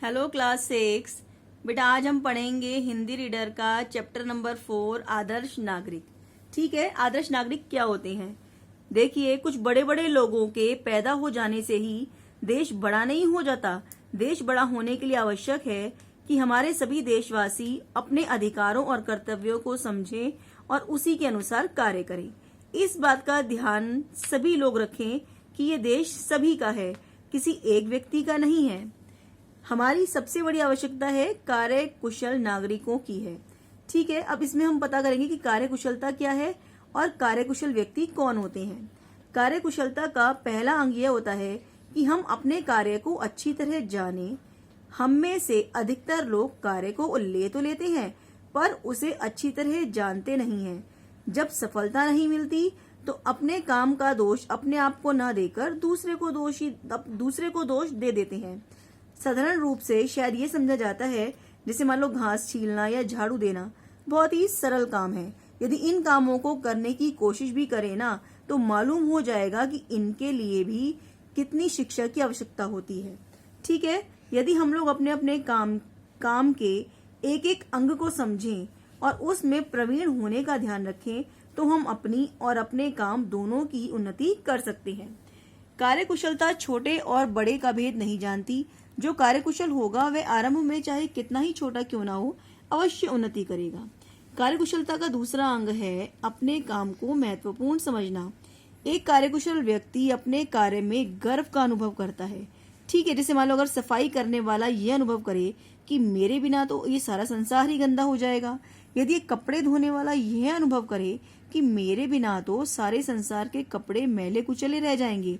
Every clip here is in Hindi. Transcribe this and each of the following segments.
Hello class 6। बेटा आज हम पढ़ेंगे हिंदी रीडर का चैप्टर नंबर 4 आदर्श नागरिक। ठीक है, आदर्श नागरिक क्या होते हैं? देखिए, कुछ बड़े बड़े लोगों के पैदा हो जाने से ही देश बड़ा नहीं हो जाता। देश बड़ा होने के लिए आवश्यक है कि हमारे सभी देशवासी अपने अधिकारों और कर्तव्यों को समझें और उसी के अनुसार कार्य करें। इस बात का ध्यान सभी लोग रखें कि ये देश सभी का है, किसी एक व्यक्ति का नहीं है। हमारी सबसे बड़ी आवश्यकता है कार्य कुशल नागरिकों की है। ठीक है, अब इसमें हम पता करेंगे कि कार्य कुशलता क्या है और कार्य कुशल व्यक्ति कौन होते हैं। कार्य कुशलता का पहला अंग यह होता है कि हम अपने कार्य को अच्छी तरह जानें। हम में से अधिकतर लोग कार्य को ले तो लेते हैं पर उसे अच्छी तरह जानते नहीं हैं। जब सफलता नहीं मिलती तो अपने काम का दोष अपने आप को न देकर दूसरे को दोष दे देते हैं। साधारण रूप से शायद ये समझा जाता है जैसे मान लो घास छीलना या झाड़ू देना बहुत ही सरल काम है। यदि इन कामों को करने की कोशिश भी करें ना तो मालूम हो जाएगा कि इनके लिए भी कितनी शिक्षा की आवश्यकता होती है। ठीक है, यदि हम लोग अपने अपने काम के एक एक अंग को समझें और उसमें प्रवीण होने का ध्यान रखें तो हम अपनी और अपने काम दोनों की उन्नति कर सकते हैं। कार्यकुशलता छोटे और बड़े का भेद नहीं जानती। जो कार्यकुशल होगा वह आरंभ में चाहे कितना ही छोटा क्यों ना हो अवश्य उन्नति करेगा। कार्यकुशलता का दूसरा अंग है अपने काम को महत्वपूर्ण समझना। एक कार्यकुशल व्यक्ति अपने कार्य में गर्व का अनुभव करता है। ठीक है, जैसे मान लो अगर सफाई करने वाला यह अनुभव करे कि मेरे बिना तो ये सारा संसार ही गंदा हो जाएगा। यदि कपड़े धोने वाला यह अनुभव करे कि मेरे बिना तो सारे संसार के कपड़े मैले कुचले रह जाएंगे।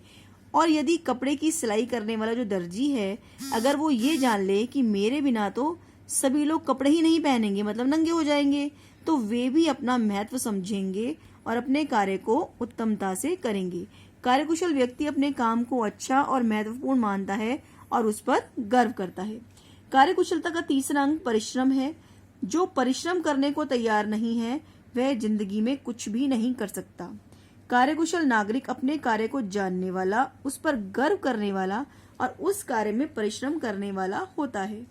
और यदि कपड़े की सिलाई करने वाला जो दर्जी है अगर वो ये जान ले कि मेरे बिना तो सभी लोग कपड़े ही नहीं पहनेंगे मतलब नंगे हो जाएंगे, तो वे भी अपना महत्व समझेंगे और अपने कार्य को उत्तमता से करेंगे। कार्यकुशल व्यक्ति अपने काम को अच्छा और महत्वपूर्ण मानता है और उस पर गर्व करता है। कार्यकुशलता का तीसरा अंग परिश्रम है। जो परिश्रम करने को तैयार नहीं है वह जिंदगी में कुछ भी नहीं कर सकता। कार्यकुशल नागरिक अपने कार्य को जानने वाला, उस पर गर्व करने वाला और उस कार्य में परिश्रम करने वाला होता है।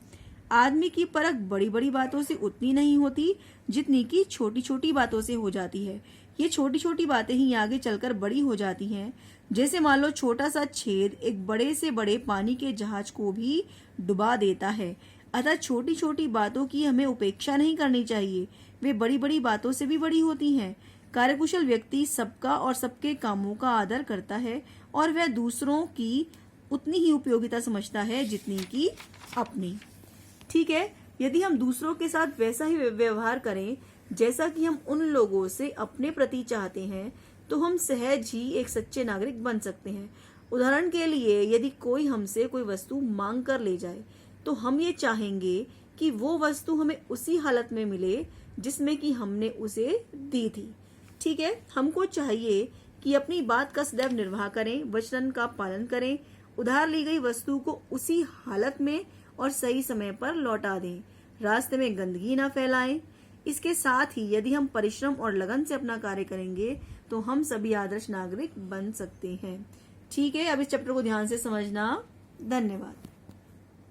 आदमी की परख बड़ी बड़ी बातों से उतनी नहीं होती जितनी कि छोटी छोटी बातों से हो जाती है। ये छोटी छोटी बातें ही आगे चलकर बड़ी हो जाती हैं। जैसे मान लो छोटा सा छेद एक बड़े से बड़े पानी के जहाज को भी डुबा देता है। अतः छोटी छोटी बातों की हमें उपेक्षा नहीं करनी चाहिए, वे बड़ी बड़ी बातों से भी बड़ी होती हैं। कार्यकुशल व्यक्ति सबका और सबके कामों का आदर करता है और वह दूसरों की उतनी ही उपयोगिता समझता है जितनी कि अपनी। ठीक है, यदि हम दूसरों के साथ वैसा ही व्यवहार करें जैसा कि हम उन लोगों से अपने प्रति चाहते हैं तो हम सहज ही एक सच्चे नागरिक बन सकते हैं। उदाहरण के लिए यदि कोई हमसे कोई वस्तु मांग कर ले जाए तो हम ये चाहेंगे कि वो वस्तु हमें उसी हालत में मिले जिसमें कि हमने उसे दी थी। ठीक है, हमको चाहिए कि अपनी बात का सदैव निर्वाह करें, वचन का पालन करें, उधार ली गई वस्तु को उसी हालत में और सही समय पर लौटा दें, रास्ते में गंदगी ना फैलाएं। इसके साथ ही यदि हम परिश्रम और लगन से अपना कार्य करेंगे तो हम सभी आदर्श नागरिक बन सकते हैं। ठीक है, अब इस चैप्टर को ध्यान से समझना। धन्यवाद।